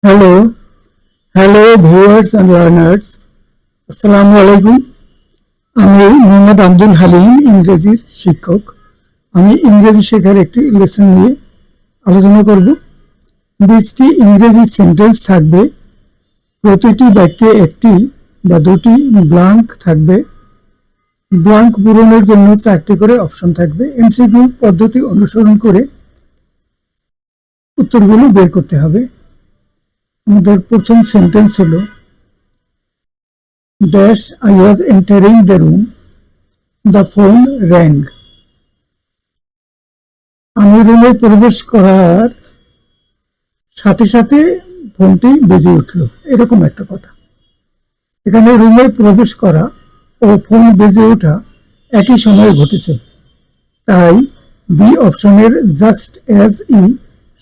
Hello, hello viewers and learners, আসসালামু আলাইকুম। আমি মোহাম্মদ আব্দুল হালিম, ইংরেজির শিক্ষক। আমি ইংরেজি শেখার একটি লেসন নিয়ে আলোচনা করব। 20টি ইংরেজি সেন্টেন্স থাকবে, প্রতিটি বাক্যে একটি বা দুটি ব্ল্যাঙ্ক থাকবে। ব্ল্যাঙ্ক পূরণের জন্য 4টি করে অপশন থাকবে। এমসিকিউ পদ্ধতি অনুসরণ করে উত্তরগুলো বের করতে হবে। আমাদের প্রথম সেন্টেন্স হলো dash I was entering the room, the phone rang. আমি রুমে প্রবেশ করার সাথে সাথে ফোনটি বেজে উঠল, এরকম একটা কথা। এখানে রুমে প্রবেশ করা ও ফোন বেজে ওঠা একই সময়ে ঘটেছে, তাই বি অপশনের জাস্ট অ্যাজ ই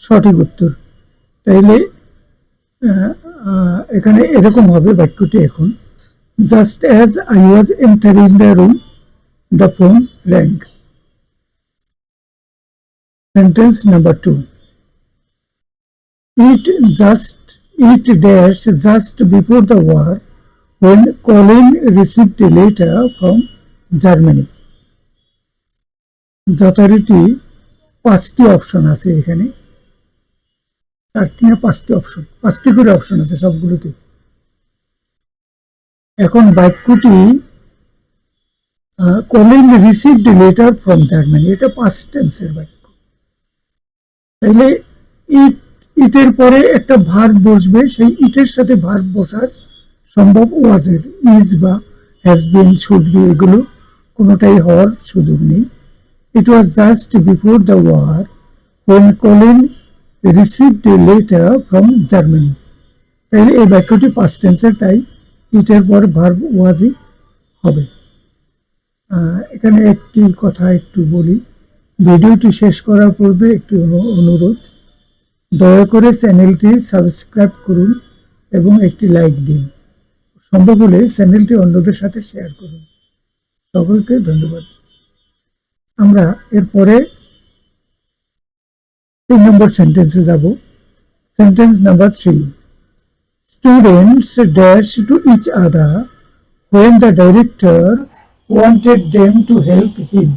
সঠিক উত্তর। তাইলে এখানে এরকম হবে বাক্যটি এখন, just as I was entering the room, the phone rang. Sentence number 2. It dash just before the war when Colin received a letter from Germany. যথারীতি 5টি অপশন আছে এখানে, 4টি না 5টি অপশন, 5টি করে অপশন আছে সবগুলোতে। এখন বাক্যটি Colin received letter from Germany, এটা পাস্ট টেন্সের বাক্য। তাইলে ইটের পরে একটা ভার্ব বসবে, সেই ইটের সাথে ভার্ব বসার সম্ভব ওয়াজের, ইজ বা হ্যাজ বিন, শুড বি, এগুলো কোনোটাই হওয়ার সুযোগ নেই। It was just before the war when Colin received a letter from Germany. তাইলে এই বাক্যটি পাস্ট টেন্সের, তাই ইটের পর ভার্ব ওয়াজই হবে। এখানে একটি কথা একটু বলি, ভিডিওটি শেষ করার পূর্বে একটি অনুরোধ, দয়া করে চ্যানেলটি সাবস্ক্রাইব করুন এবং একটি লাইক দিন। সম্ভব হলে চ্যানেলটি অন্যদের সাথে শেয়ার করুন। সকলকে ধন্যবাদ। আমরা এরপরে 3 নম্বর সেন্টেন্সে যাব। Sentence number 3. Students dash to each other when the director wanted them to help him.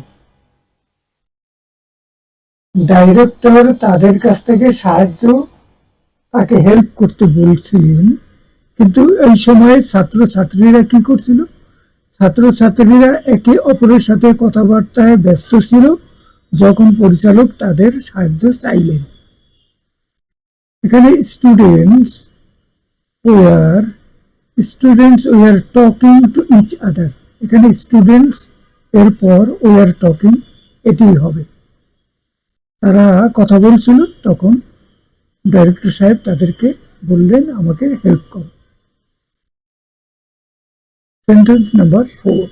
Director তাদের কাছ থেকে তাকে হেল্প করতে বলছিলেন, কিন্তু এই সময়ে ছাত্রছাত্রীরা কি করছিল? ছাত্রছাত্রীরা একে অপরের সাথে কথাবার্তায় ব্যস্ত ছিল যখন পরিচালক তাদের সাহায্য চাইলেন। এখানে students were talking to each other, এখানে স্টুডেন্টস এরপর ওয়ার টকিং, এটি হবে। তারা কথা বলছিল, তখন ডাইরেক্টর সাহেব তাদেরকে বললেন আমাকে হেল্প করো। Sentence number 4.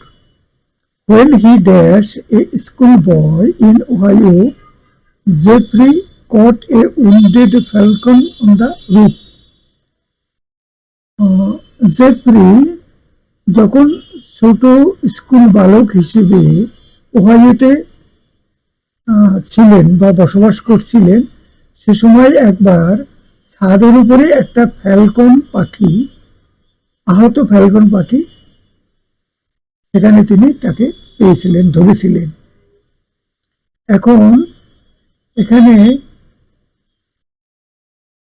When he dash a schoolboy in Ohio, Jeffrey caught a wounded falcon on the roof. Jeffrey যখন ছোট স্কুল বালক হিসেবে ওহাইওতে ছিলেন বা বসবাস করছিলেন, সে সময় একবার ছাদের উপরে একটা আহত ফ্যালকন পাখি, সেখানে তিনি তাকে পেয়েছিলেন, ধরেছিলেন। এখন এখানে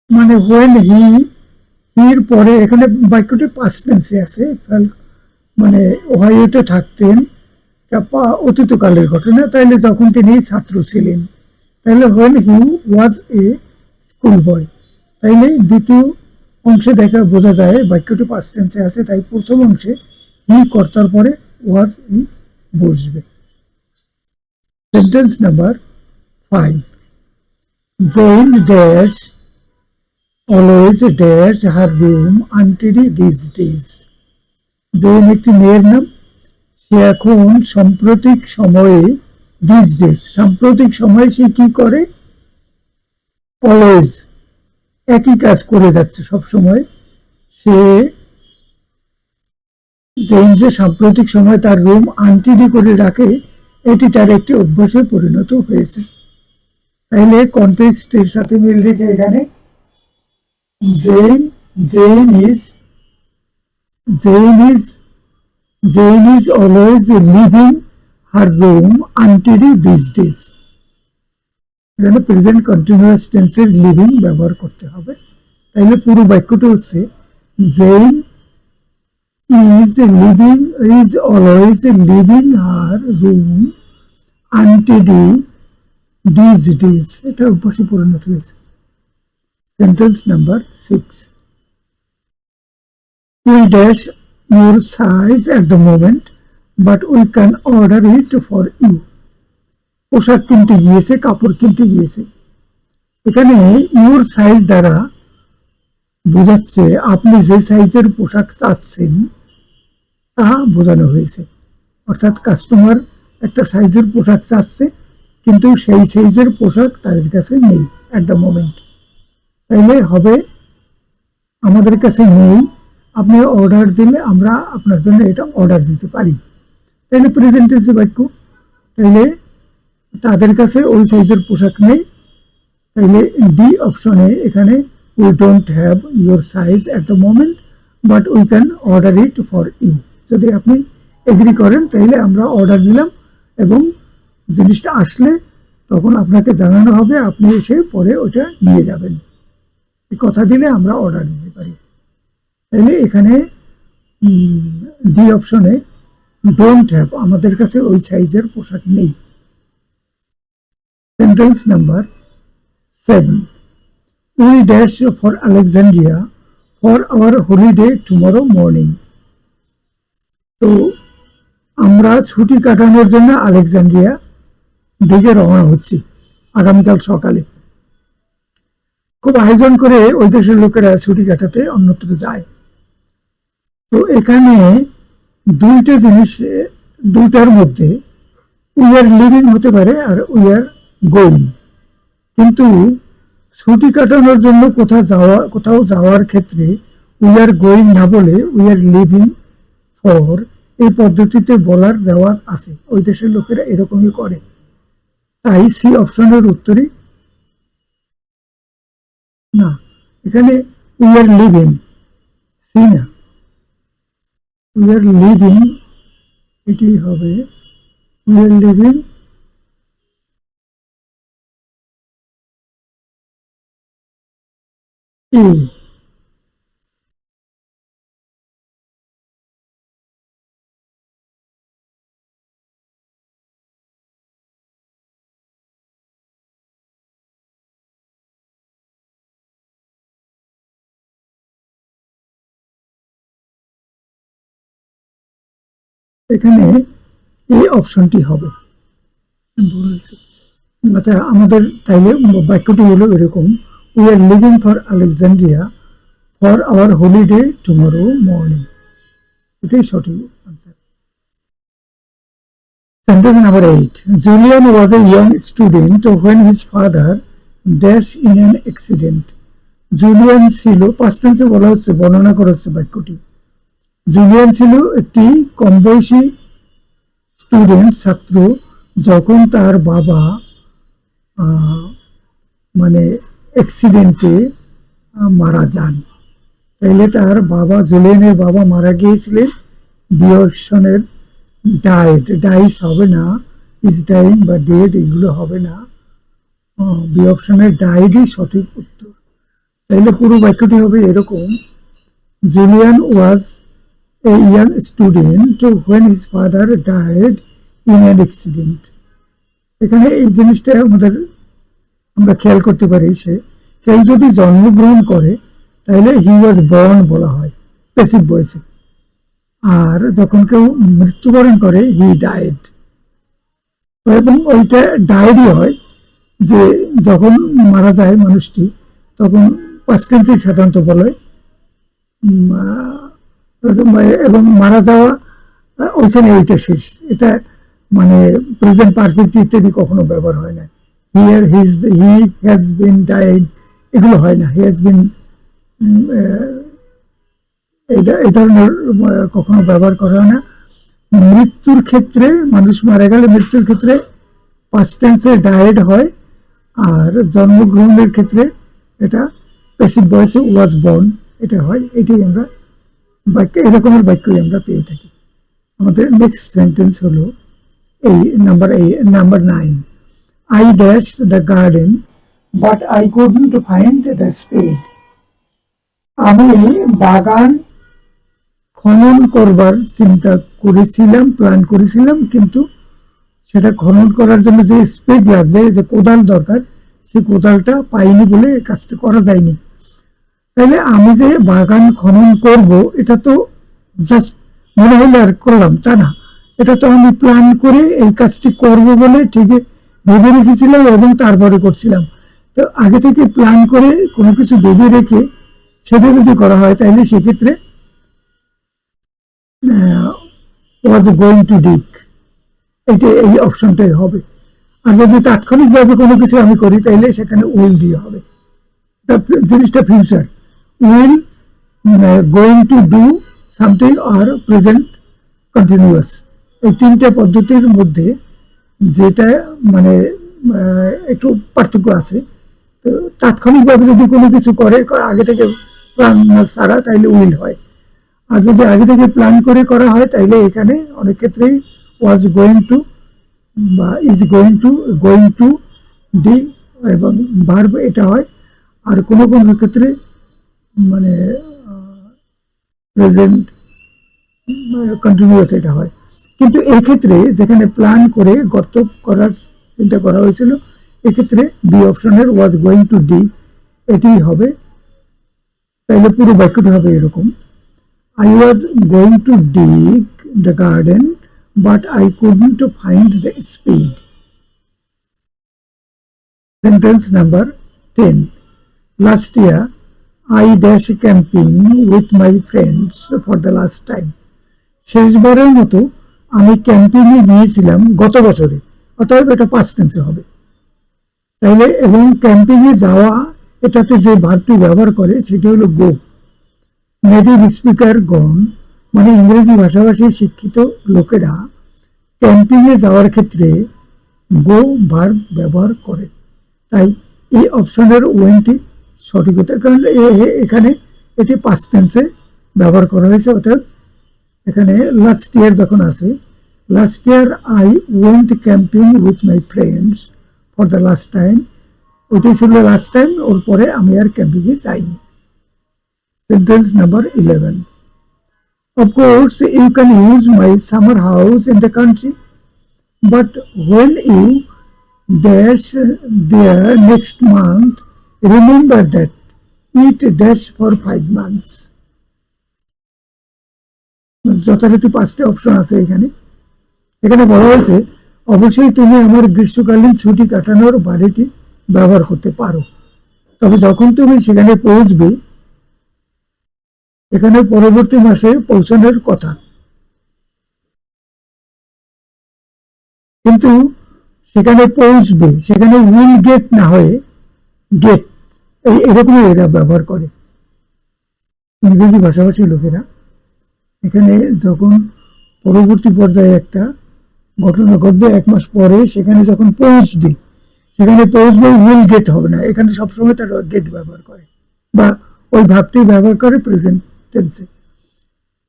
মানে হোয়েন হির পরে এখানে বাক্যটি পাস্ট টেন্সে আছে, মানে ওহাইওতে থাকতেন, অতীতকালের ঘটনা, তাইলে যখন তিনি ছাত্র ছিলেন, তাহলে when he was A school বয়। তাইলে দ্বিতীয় অংশে বোঝা যায় বাক্যটি পাস্ট টেন্সে আছে, তাই প্রথম অংশে হি কর্তার পরে ওয়াজ ই বসবে। Sentence number 5. Jane dash always dash her room untidy these days. Jane একটি মেয়ের নাম, সে এখন সাম্প্রতিক সময়ে সে কি করে? অলওয়েজ একই কাজ করে যাচ্ছে সব সময়। সে যে সাম্প্রতিক সময় তার রুম আনটিডি করে রাখে, এটি তার একটি অভ্যাসে পরিণত হয়েছে। তাইলে কনটেক্সটের সাথে মিল রেখে এখানে Jane is always leaving her room untidy these days. এখানে প্রেজেন্ট কন্টিনিউয়াস টেন্সের লিভিং ব্যবহার করতে হবে। তাইলে পুরো বাক্যটা হচ্ছে gen is always leaving her room untidy these days. এটা অভ্যাসে পরিণত হয়েছে। Sentence number 6, we dash your size at the moment but we can order it for you. পোশাক কিনতে গিয়েছে, কাপড় কিনতে গিয়েছে। এখানে ইউর সাইজ দ্বারা বোঝাচ্ছে আপনি যে সাইজের পোশাক চাচ্ছেন তা বোঝানো হয়েছে। অর্থাৎ কাস্টমার একটা সাইজের পোশাক চাচ্ছে, কিন্তু সেই সাইজের পোশাক তাদের কাছে নেই অ্যাট দ্য মোমেন্ট। তাইলে হবে আমাদের কাছে নেই, আপনি অর্ডার দিলে আমরা আপনার জন্য এটা অর্ডার দিতে পারি। তাইলে প্রেজেন্ট টেন্স বাক্য। তাইলে তাদের কাছে ওই সাইজের পোশাক নেই। তাইলে ডি অপশনে এখানে we don't have your size at the moment but we can order it for you. যদি আপনি এগ্রি করেন তাইলে আমরা অর্ডার দিলাম এবং জিনিসটা আসলে তখন আপনাকে জানানো হবে, আপনি এসে পরে ওটা নিয়ে যাবেন। এই কথা দিলে আমরা অর্ডার দিতে পারি। তাইলে এখানে ডি অপশনে ডোন্ট হ্যাভ, আমাদের কাছে ওই সাইজের পোশাক নেই। Sentence number 7, we dash for Alexandria for our holiday tomorrow morning. তো আমরা ছুটি কাটানোর জন্য আলেকজান্ড্রিয়া দিকে রওনা হচ্ছি আগামীকাল সকালে। খুব আয়োজন করে ওই দেশের লোকেরা ছুটি কাটাতে অন্যত্র যায়। তো এখানে দুইটা জিনিস, দুইটার মধ্যে উই আর লিভিং হতে পারে আর উই আর গোয়িং, কিন্তু ছুটি কাটানোর জন্য কোথাও যাওয়ার ক্ষেত্রে উই আর গোয়িং না বলে উই আর লিভিং ফর এই পদ্ধতিতে বলার রেওয়াজ আছে। ওই দেশের লোকেরা এরকমই করে। তাই সি অপশনের উত্তরই না, এখানে উই আর লিভিং, সি না, উই আর লিভিং, এটি হবে উই আর লিভিং এ। এখানে এই অপশনটি হবে। আচ্ছা, আমাদের তাইলে বাক্যটি হলো এরকম, we are living for Alexandria for our holiday tomorrow morning. এটাই সঠিক answer. Sentence number 8, Julian was a young student when his father dashed in an accident. Julian ছিল, পাস্ট টেন্সে বলা হচ্ছে, বর্ণনা করা হচ্ছে বাক্যটি। জুলিয়ান ছিল একটি কম বয়সী স্টুডেন্ট, ছাত্র, যখন তার বাবা মানে অ্যাক্সিডেন্টে মারা যান। তাইলে তার বাবা, জুলিয়ানের বাবা মারা গিয়েছিলেন। বিয়সনের ডাইস হবে না, ইজ ডাইং বা ডেড এগুলো হবে না, বি অপশনের ডাইডই সঠিক উত্তর। তাইলে পুরো বাক্যটি হবে এরকম, Julian was a young student when his father died in an accident. এখানে এই জিনিসটা আমরা খেয়াল করতে পারি, কেউ যদি জন্মগ্রহণ করে তাহলে হি ওয়াজ বর্ন বলা হয় প্যাসিভ ভয়েসে, আর যখন কেউ মৃত্যুবরণ করে হি ডায়েড, এবং ওইটা ডায়েডই হয় যে যখন মারা যায় মানুষটি তখন পাস্ট টেন্সে সাধারণত বলে, এবং মারা যাওয়া ওইখানে ওইটা শেষ। এটা মানে প্রেজেন্ট পারফেক্ট ইত্যাদি কখনো ব্যবহার হয় না। হি হ্যাজ বিন ডাইড এগুলো হয় না, হি হ্যাজ বিন এই ধরনের কখনো ব্যবহার করা হয় না। মৃত্যুর ক্ষেত্রে, মানুষ মারা গেলে মৃত্যুর ক্ষেত্রে পাস্ট টেন্সে ডায়েড হয়, আর জন্মগ্রহণের ক্ষেত্রে এটা প্যাসিভ ভয়েসে ওয়াজ বর্ন এটা হয়, এটাই আমরা বাক্য, এরকমের বাক্যই আমরা পেয়ে থাকি। আমাদের নেক্সট সেন্টেন্স হলো number 9, I dashed the garden but I couldn't find the spade. আমি বাগান খনন করবার চিন্তা করেছিলাম, প্ল্যান করেছিলাম, কিন্তু সেটা খনন করার জন্য যে স্পেড লাগবে, যে কোদাল দরকার, সেই কোদালটা পাইনি বলে কাজটা করা যায়নি। তাহলে আমি যে বাগান খনন করব এটা তো জাস্ট মনে হলে আর করলাম তা না, এটা তো আমি প্ল্যান করে এই কাজটি করব বলে ঠিক ভেবে রেখেছিলাম এবং তারপরে করছিলাম। তো আগে থেকে প্ল্যান করে কোনো কিছু ভেবে রেখে সেটা যদি করা হয় তাহলে সেক্ষেত্রে ওয়াজ গোয়িং টু ডিগ, এটা এই অপশনটাই হবে। আর যদি তাৎক্ষণিকভাবে কোনো কিছু আমি করি তাহলে সেখানে উইল দিয়ে হবে। জিনিসটা future, will, going to do something আর প্রেজেন্ট কন্টিনিউয়াস, এই তিনটে পদ্ধতির মধ্যে যেটা মানে একটু পার্থক্য আছে। তো তাৎক্ষণিকভাবে যদি কোনো কিছু করে আগে থেকে প্ল্যান ছাড়া তাইলে উইল হয়, আর যদি আগে থেকে প্ল্যান করে করা হয় তাইলে এখানে অনেক ক্ষেত্রেই ওয়াজ গোয়িং টু বা ইজ গোয়িং টু ডি এবং ভার্ব এটা হয়। আর কোনো কোনো ক্ষেত্রে মানে প্রেজেন্ট কন্টিনিউয়াস এটা হয়। কিন্তু এই ক্ষেত্রে যেখানে প্ল্যান করে গর্ত করার চিন্তা করা হয়েছিল, এক্ষেত্রে বি অপশনের ওয়াজ গোয়িং টু ডি এটি হবে। তাইলে পুরো বাক্যটি হবে এরকম, I was going to dig the garden but I couldn't find the spade. Sentence number 10, last year I dashed camping with my friends for the last time. শেষবারের মতো আমি ক্যাম্পিং এ গিয়েছিলাম গত বছরে, অতএব এটা পাস্ট টেন্সে হবে। তাহলে এবং ক্যাম্পিং এ যাওয়া এটাতে যে ভার্বটি ব্যবহার করে সেটা হলো গো। নেটিভ স্পিকারগণ মানে ইংরেজি ভাষাভাষী শিক্ষিত লোকেরা ক্যাম্পিং এ যাওয়ার ক্ষেত্রে গো ভার্ব ব্যবহার করে। তাই এই অপশনের ওয়েনটি সঠিক হতে, কারণ এখানে এটি পাস্ট টেন্সে ব্যবহার করা হয়েছে। অর্থাৎ এখানে লাস্ট ইয়ার যখন আছে, last year I went camping with my friends for the last time, ওইটাই ছিল লাস্ট টাইম, ওর পরে আমি আর ক্যাম্পিংয়ে যাইনি। Sentence number 11, of course you can use my summer house in the country, but when you dash there next month, remember that it dash for 5 months. যথারীতি 5টি option আছে এখানে। এখানে বলা হয়েছে অবশ্যই তুমি আমার গ্রীষ্মকালীন ছুটি কাটানোর বাড়িটি ব্যবহার করতে পারো, তবে যখন তুমি সেখানে পৌঁছবে, এখানে পরবর্তী মাসে পৌঁছানোর কথা, কিন্তু সেখানে পৌঁছবে, সেখানে উইল গেট না হয়ে গেট, এরকমই এরা ব্যবহার করে ইংরেজি ভাষাভাষী লোকেরা। এখানে যখন পরবর্তী পর্যায়ে একটা ঘটনা ঘটবে 1 মাস পরে, সেখানে যখন পৌঁছবে, সেখানে পৌঁছবে উইল গেট হবে না, এখানে সবসময় তারা গেট ব্যবহার করে বা ওই ভাবটি ব্যবহার করে প্রেজেন্ট টেন্সে,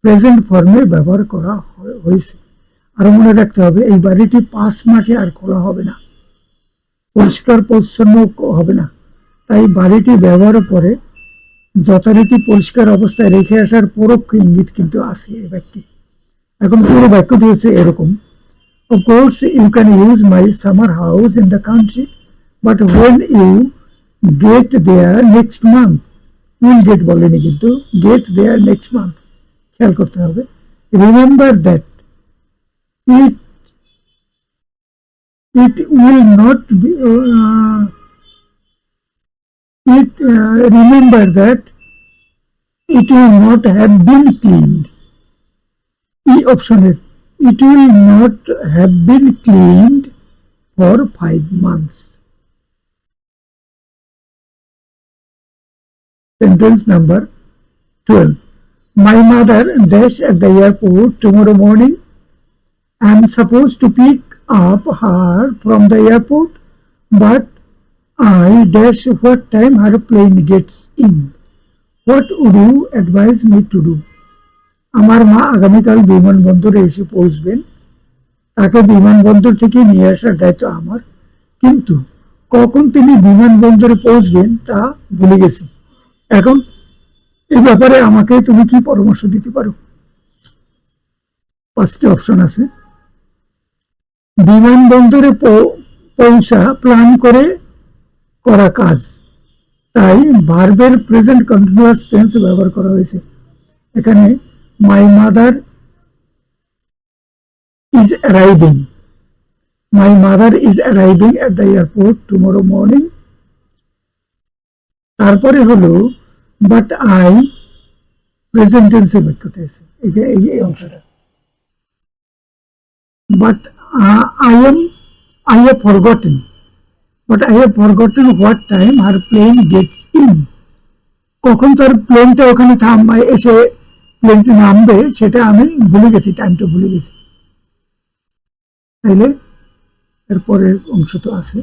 প্রেজেন্ট ফর্মে ব্যবহার করা হয়েছে। আরো মনে রাখতে হবে এই বাড়িটি 5 মাসে আর খোলা হবে না, পরিষ্কার পরিচ্ছন্ন হবে না। তাই বাড়িটি ব্যবহারের পরে যথারীতি পরিষ্কার অবস্থায় রেখে আসার পরোক্ষ ইঙ্গিত কিন্তু আছে এই বাক্যে। এখন পুরো বাক্যটি হচ্ছে এরকম, of course you can use my summer house in the country, but when you get there next month, will get বলেনি কিন্তু get there next month, খেয়াল করতে হবে। remember that it will not be remember that it will not have been cleaned, এই অপশনের it will not have been cleaned for 5 months. Sentence number 12, my mother dash at the airport tomorrow morning. I am supposed to pick up her from the airport, but I dash what time her plane gets in. What would you advise me to do? আমার মা আগামীকাল বিমানবন্দরে এসে পৌঁছবেন, তাকে বিমানবন্দর থেকে নিয়ে আসার দায়িত্ব আমার, কিন্তু কখন তিনি বিমানবন্দরে পৌঁছবেন তা ভুলে গেছি। এখন এই ব্যাপারে আমাকে তুমি কি পরামর্শ দিতে পারো? পাঁচটি অপশন আছে। বিমানবন্দরে পৌঁছা প্ল্যান করে করা কাজ, তাই ভার্বের প্রেজেন্ট কন্টিনিউয়াস টেন্স ব্যবহার করা হয়েছে। এখানে my mother is arriving, my mother is arriving at the airport tomorrow morning. তারপরে হলো বাট আই, প্রেজেন্ট টেন্সে বাক্যটা আছে এই অংশটা। But I have forgotten, but I have forgotten what time her plane gets in. কখন তার প্লেনটা ওখানে এসে প্লেনটা নামবে সেটা আমি ভুলে গেছি, টাইমটা ভুলে গেছি। তাইলে এরপরের অংশ তো আছে,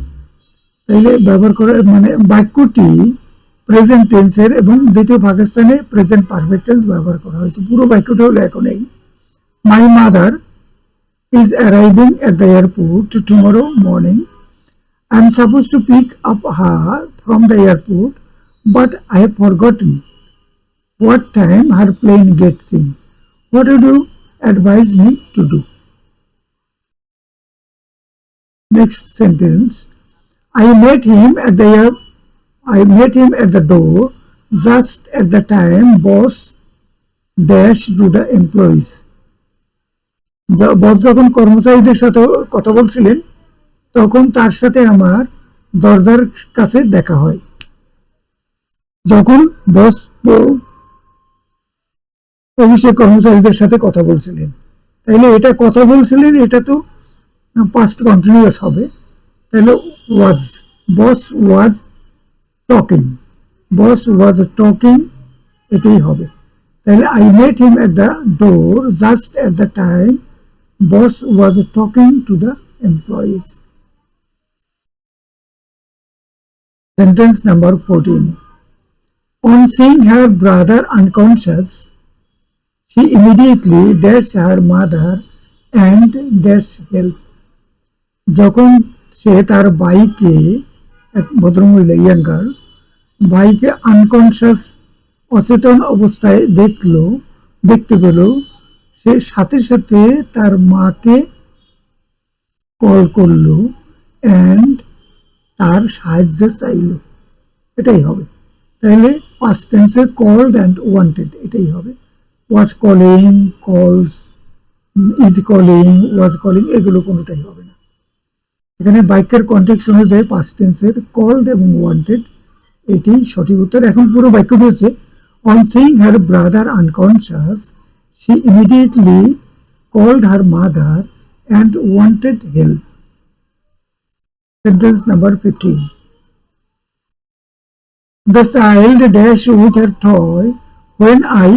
তাইলে ব্যবহার করে মানে বাক্যটি প্রেজেন্ট টেন্সের এবং দ্বিতীয় পাকিস্তানে প্রেজেন্ট পারফেক্ট টেন্স ব্যবহার করা হয়েছে। পুরো বাক্যটা হলো এখন এই, my mother is arriving at the airport tomorrow morning. I'm supposed to pick up her from the airport, but I have forgotten what time her plane gets in. What would you advise me to do? Next sentence. I met him at the door just at the time boss dashed to the employees. বস যখন কর্মচারীদের সাথে কথা বলছিলেন তখন তার সাথে আমার দরজার কাছে দেখা হয়। যখন বস অফিসে কর্মচারীদের সাথে কথা বলছিলেন, তাইলে এটা কথা বলছিলেন, এটা তো পাস্ট কন্টিনিউয়াস হবে, তাহলে ওয়াজ, বস was talking, boss was talking এটাই হবে। তাহলে I met him at the door just at the time boss was talking to the employees. Sentence number 14. On seeing her brother unconscious, she immediately dashed her mother and dashed help. যখন সে তার ভাইকে, এক ভদ্রমহিলা young girl, ভাইকে unconscious অচেতন অবস্থায় দেখতে পেল, সে সাথে সাথে তার মাকে কল করলো এন্ড তার সাহায্য চাইলো, এটাই হবে। তাহলে পাস্ট টেন্সে কল্ড এন্ড ওয়ান্টেড এটাই হবে। ওয়াজ কলিং, কলস, ইজ কলিং, ওয়াজ কলিং এগুলো কোনোটাই হবে না। এখানে বাক্যের কনটেক্সট অনুযায়ী পাস্ট টেন্সের কল্ড এবং ওয়ান্টেড এটাই সঠিক উত্তর। এখন পুরো বাক্যটি হচ্ছে on seeing her brother unconscious she immediately called her mother and wanted help. Sentence number 15. The child dashed with her toy when I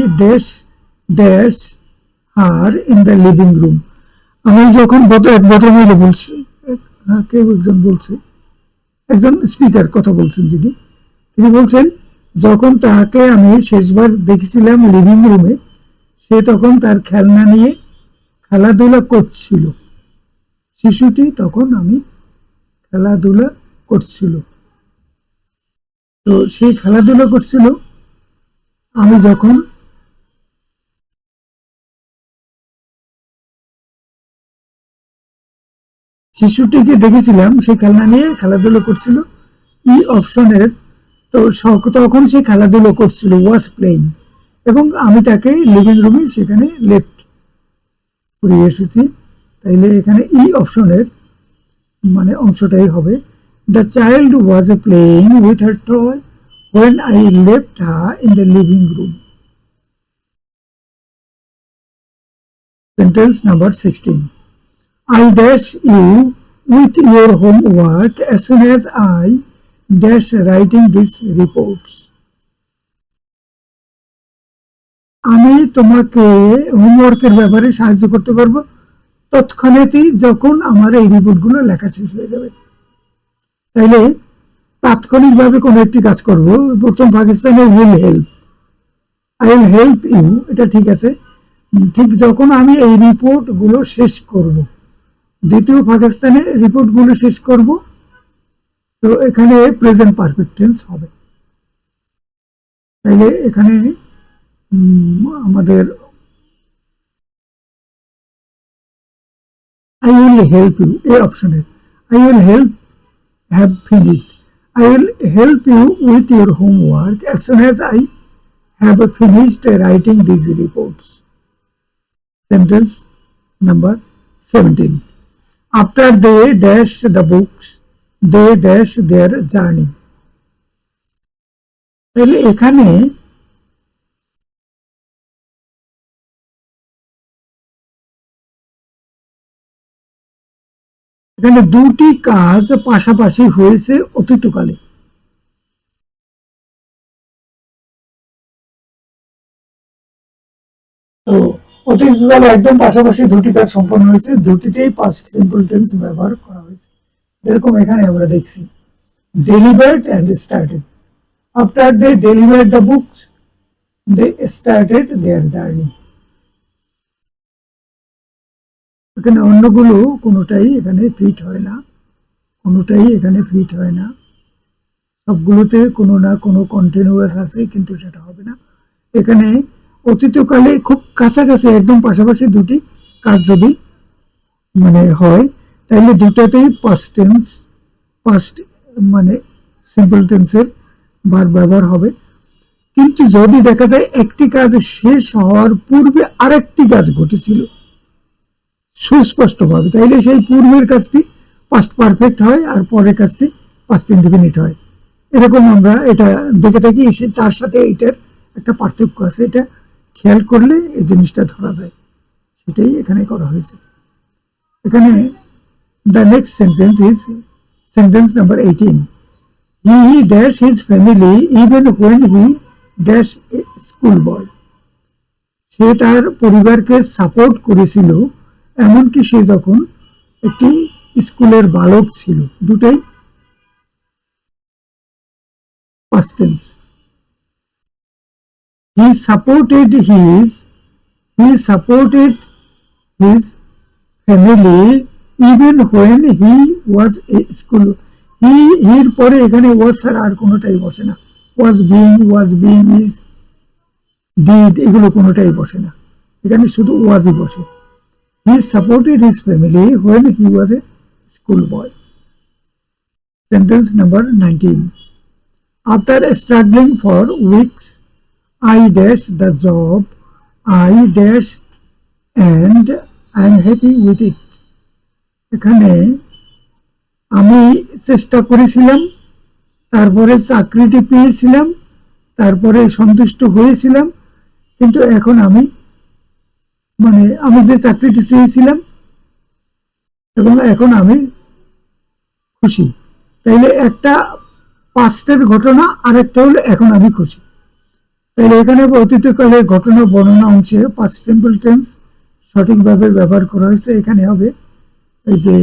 dash her in the living room. আমি যখন ভদ্রমহিলা বলছি, কেউ একজন বলছে, একজন স্পিকার কথা বলছেন তিনি বলছেন যখন তাকে আমি শেষবার দেখেছিলাম লিভিং রুমে, সে তখন তার খেলনা নিয়ে খেলাধুলা করছিল। শিশুটি তখন আমি খেলাধুলা করছিল, তো সেই খেলাধুলা করছিল আমি যখন শিশুটিকে দেখেছিলাম সে খেলনা নিয়ে খেলাধুলা করছিল। ই অপশনের তো তখন সে খেলাধুলা করছিল, ওয়াজ প্লেইং, এবং আমি তাকে লিভিং রুমে সেখানে লেফট করে এসেছি। তাইলে এখানে ই অপশনের মানে অংশটাই হবে the child was playing with her toy when I left her in the living room. Sentence number 16. I dash you with your homework as soon as I dash writing these reports. আমি তোমাকে হোমওয়ার্কের ব্যাপারে সাহায্য করতে পারবো তৎক্ষণাৎই যখন আমার এই রিপোর্টগুলো লেখা শেষ হয়ে যাবে। তাইলে তাৎক্ষণিকভাবে কোনো একটি কাজ করব, প্রথম পাকিস্তানে will help, I will help you, এটা ঠিক আছে। ঠিক যখন আমি এই রিপোর্টগুলো শেষ করব, দ্বিতীয় পাকিস্তানে রিপোর্টগুলো শেষ করব, তো এখানে প্রেজেন্ট পারফেক্ট টেন্স হবে। তাইলে এখানে আমাদের আই উইল হেল্প ইউ এই অপশনে I will help have finished, I will help you with your homework as soon as I have finished writing these reports. Sentence number 17. After they dash the books, they dash their journey. তাহলে এখানে দুটি কাজ পাশাপাশি হয়েছে অতীতকালে। তো অতীতকালে একদম পাশাপাশি দুটি কাজ সম্পন্ন হয়েছে, দুটিতেই পাস্ট সিম্পল টেন্স ব্যবহার করা হয়েছে। যেরকম এখানে আমরা দেখছি delivered and started, after they delivered the books they started their journey. এখানে অন্যগুলো কোনোটাই এখানে ফিট হয় না, কোনোটাই এখানে ফিট হয় না, সবগুলোতে কোনো না কোনো কন্টিনিউয়াস আছে, কিন্তু সেটা হবে না। এখানে অতীতকালে খুব কাছাকাছি একদম পাশাপাশি দুটি কাজ যদি মানে হয়, তাহলে দুটাতেই পাস্ট টেন্স, পাস্ট মানে সিম্পল টেন্সের ভার্ব ব্যবহার হবে। কিন্তু যদি দেখা যায় একটি কাজ শেষ হওয়ার পূর্বে আরেকটি কাজ ঘটেছিল সুস্পষ্টভাবে, তাইলে সেই পূর্বের কাজটি পাস্ট পারফেক্ট হয় আর পরের কাজটি পাস্ট ইনডিফিনিট হয়। এরকম আমরা এটা দেখে থাকি, তার সাথে এইটার একটা পার্থক্য আছে, এটা খেয়াল করলে এই জিনিসটা ধরা যায়, সেটাই এখানে করা হয়েছে। এখানে the next sentence is sentence number 18. He dash his family even when he dash a school boy. সে তার পরিবারকে সাপোর্ট করেছিল এমনকি সে যখন একটি স্কুলের বালক ছিল। দুটাই past tense. He supported his family even when he was a school. হির পরে এখানে ওয়াজ ছাড়া আর কোনোটাই বসে না, ওয়াজ বিং ইজ ডিড এগুলো কোনোটাই বসে না, এখানে শুধু ওয়াজই বসে। He supported his family when he was a school boy. Sentence number 19. After struggling for weeks, I dash the job, I dash and I am happy with it. এখানে আমি চেষ্টা করেছিলাম, তারপরে চাকরিটি পেয়েছিলাম, তারপরে সন্তুষ্ট হয়েছিলাম, কিন্তু এখন আমি যে চাকরিটি চেয়েছিলাম এবং এখন আমি খুশি। তাইলে একটা পাস্টের ঘটনা আর একটা হলো এখন আমি খুশি। তাইলে এখানে অতীতকালের ঘটনা বর্ণনা অংশে পাস্ট সিম্পল টেন্স সঠিকভাবে ব্যবহার করা হয়েছে। এখানে হবে এই যে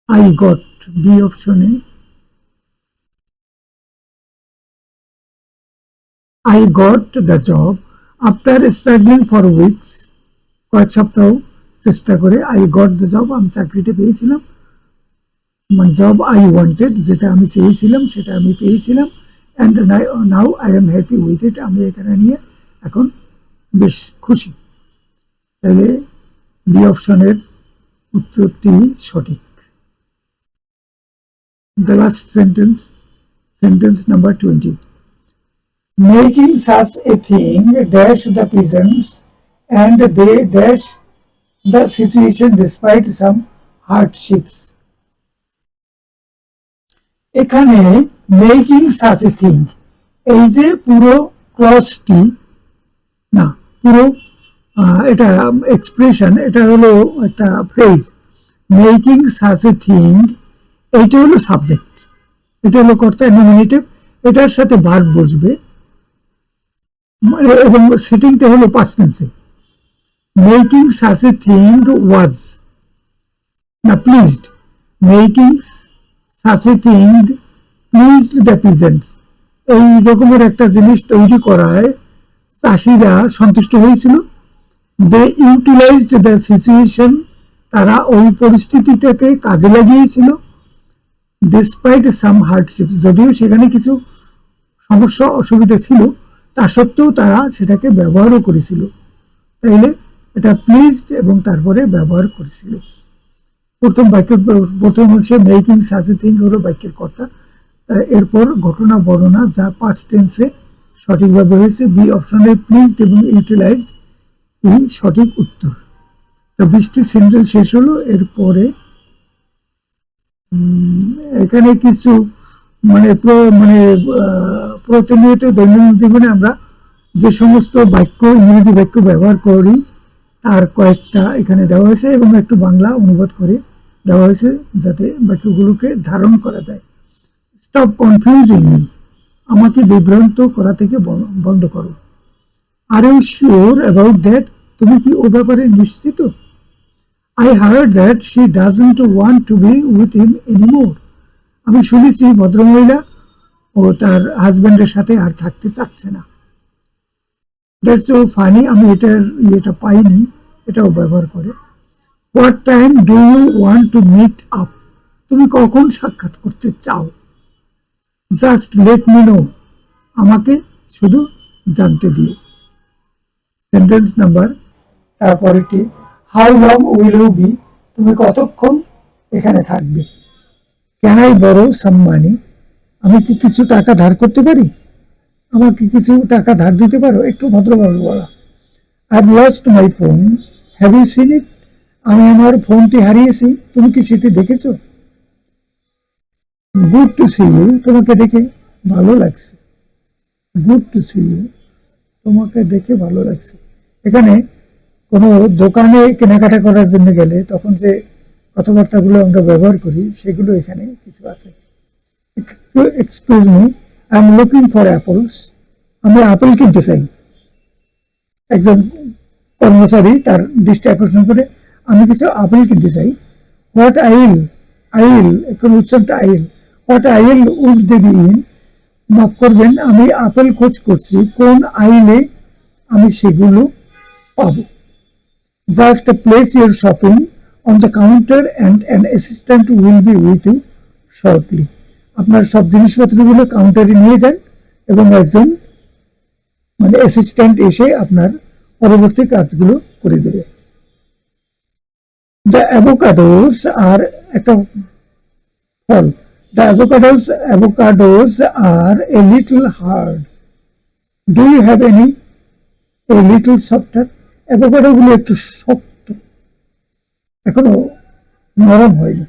I got বি অপশনে I got the job after struggling for weeks, কয়েক সপ্তাহ চেষ্টা করে I got the job, আমি চাকরিটা পেয়েছিলাম, মানে জব I wanted, যেটা আমি চেয়েছিলাম সেটা আমি পেয়েছিলাম, and now I am happy with it, আমি এখানে নিয়ে এখন বেশ খুশি। তাহলে বি অপশনের উত্তরটি সঠিক। The last sentence number 20. Making such a thing dash the peasants and they dash the situation despite some hardships. এখানে মেকিং সাচ এ থিং, এই যে পুরো ক্লজটি না, পুরো এটা এক্সপ্রেশন, এটা হলো একটা phrase. Making such a thing এইটা হলো সাবজেক্ট, এটা হলো কর্তা নমিনেটিভ, এটার সাথে ভার্ব বসবে এবং সেটিংটা হলো পাস্ট টেন্সে। Making such a thing was, না pleased, making such a thing pleased the peasants, এই রকমের একটা জিনিস তৈরি করায় চাষিরা সন্তুষ্ট হয়েছিল। দে ইউটিলাইজড দ্য সিচুয়েশন, তারা ওই পরিস্থিতিটাকে কাজে লাগিয়েছিল। ডিসপাইট সাম হার্ডশিপ, যদিও সেখানে কিছু সমস্যা অসুবিধা ছিল তা সত্ত্বেও তারা সেটাকে ব্যবহারও করেছিল। তাইলে এটা প্লিজড এবং তারপরে ব্যবহার করেছিল। প্রথম হচ্ছে মেকিং সাচ এ থিং হলো বাক্যের কর্তা। এরপর ঘটনা বর্ণনা যা পাস্ট টেন্সে সঠিকভাবে হয়েছে। বি অপশনে প্লিজড এবং ইউটিলাইজড এই সঠিক উত্তর। তো 20টি সেন্টেন্স শেষ হলো। এরপরে এখানে কিছু মানে প্রতিনিয়ত দৈনন্দিন জীবনে আমরা যে সমস্ত বাক্য, ইংরেজি বাক্য ব্যবহার করি তার কয়েকটা এখানে দেওয়া হয়েছে এবং একটু বাংলা অনুবাদ করে দেওয়া হয়েছে যাতে বাক্যগুলোকে ধারণ করা যায়। স্টপ কনফিউজিং মি, আমাকে বিভ্রান্ত করা থেকে বন্ধ করো। Are you sure about that, তুমি কি ও ব্যাপারে নিশ্চিত? I heard that she doesn't want to be with him anymore. আমি শুনেছি ভদ্রমহিলা ও তার হাজবেন্ডের সাথে আর থাকতে চাচ্ছে না। That's so funny, আমি এটা পাইনি, এটাও ব্যবহার করে। What time do you want to meet up? তুমি কখন সাক্ষাৎ করতে চাও? Just let me know, আমাকে শুধু জানতে দিও। সেন্টেন্স নাম্বার তারপরেটি, how long will you be, তুমি কতক্ষণ এখানে থাকবে? ক্যান আই বরো সাম মানি, আমি কি কিছু টাকা ধার করতে পারি? আমাকে কিছু টাকা ধার দিতে পারো? একটু ভদ্রভাবে বলা। I have lost my phone, have you seen it, আমি আমার ফোনটি হারিয়েছি, তুমি কি সেটি দেখেছো? গুড টু সি ইউ, তোমাকে দেখে ভালো লাগছে। গুড টু সি ইউ, তোমাকে দেখে ভালো লাগছে। এখানে কোনো দোকানে কেনাকাটা করার জন্য গেলে তখন যে কথাবার্তাগুলো আমরা ব্যবহার করি সেগুলো এখানে কিছু আছে। Excuse me, I am looking for apples, আমি আপেল কিনতে চাই। একজন কর্মচারী তার দৃষ্টি আকর্ষণ করে, আমি কিছু আপেল কিনতে চাই। হোয়াট আইল, আইল এখন উচ্চারণটা আইল, হোয়াট আইল উড দে বি ইন, মাফ করবেন আমি আপেল খোঁজ করছি, কোন আইলে আমি সেগুলো পাবো। Just place your shopping on the counter and an assistant will be with you shortly. আপনার সব জিনিসপত্রগুলো কাউন্টারে নিয়ে যান এবং একজন মানে অ্যাসিস্ট্যান্ট এসে আপনার পরবর্তী কাজগুলো করে দেবে। The avocados are একটা ফল। The avocados are a little hard. Do you have any a little softer? Avocado গুলো একটু শক্ত, এখনো নরম হয়নি।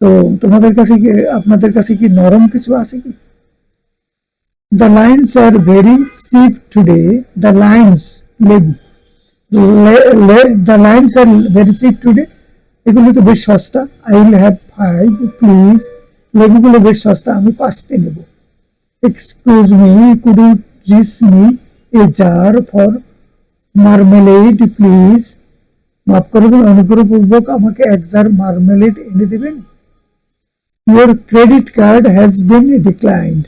তো তোমাদের কাছে কি, আপনাদের কাছে কি নরম কিছু আছে কি? The limes are very cheap today, the limes লেবু, the limes are very cheap today, এগুলো তো বেশ সস্তা। আই উইল হ্যাভ 5 প্লিজ, লেবুগুলো বেশ সস্তা, আমি 5টে নেব। Excuse me, could you reach me a jar for marmalade please, মাফ করবেন অনুগ্রহপূর্বক আমাকে এক জার মার্মেলেড এনে দেবেন। Your credit card has been declined,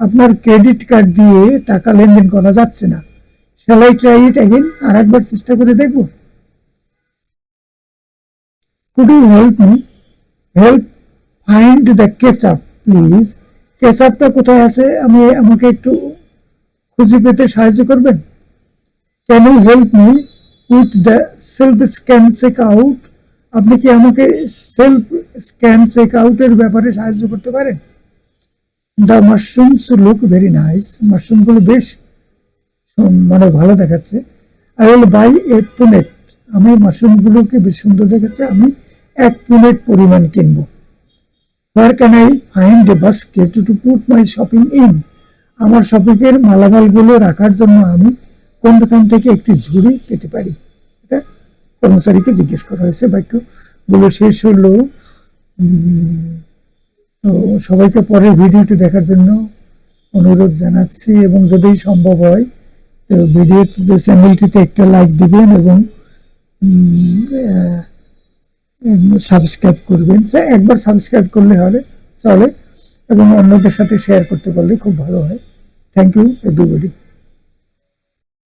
আপনার ক্রেডিট কার্ড দিয়ে টাকা লেনদেন করা যাচ্ছে না। Shall I try it again, আর একবার চেষ্টা করে দেখব। Could you help me, help find the ketchup please, কেচাপটা কোথায় আছে আমাকে একটু খুঁজে পেতে সাহায্য করবেন। Can you help me with the self scan check out, আপনি কি আমাকে সেলফ স্ক্যান চেক আউটের ব্যাপারে সাহায্য করতে পারেন। The mushrooms look very nice, মাশরুমগুলো বেশ মানে ভালো দেখাচ্ছে। I will buy a punnet, আমি মাশরুমগুলোকে বেশ সুন্দর দেখাচ্ছে, আমি 1 পুনেট পরিমাণ কিনবো। Where can I find a basket to put my shopping in, আমার শপিংয়ের মালামালগুলো রাখার জন্য আমি কোন দোকান থেকে একটি ঝুড়ি পেতে পারি। এটা কর্মচারীকে জিজ্ঞেস করা হয়েছে। বাক্যগুলো শেষ হলো। তো সবাইকে পরের ভিডিওটি দেখার জন্য অনুরোধ জানাচ্ছি এবং যদি সম্ভব হয় তো ভিডিওতে চ্যানেলটিতে একটা লাইক দিবেন এবং সাবস্ক্রাইব করবেন। একবার সাবস্ক্রাইব করলে হলে চলে, এবং অন্যদের সাথে শেয়ার করতে পারলে খুব ভালো হয়। Thank you everybody.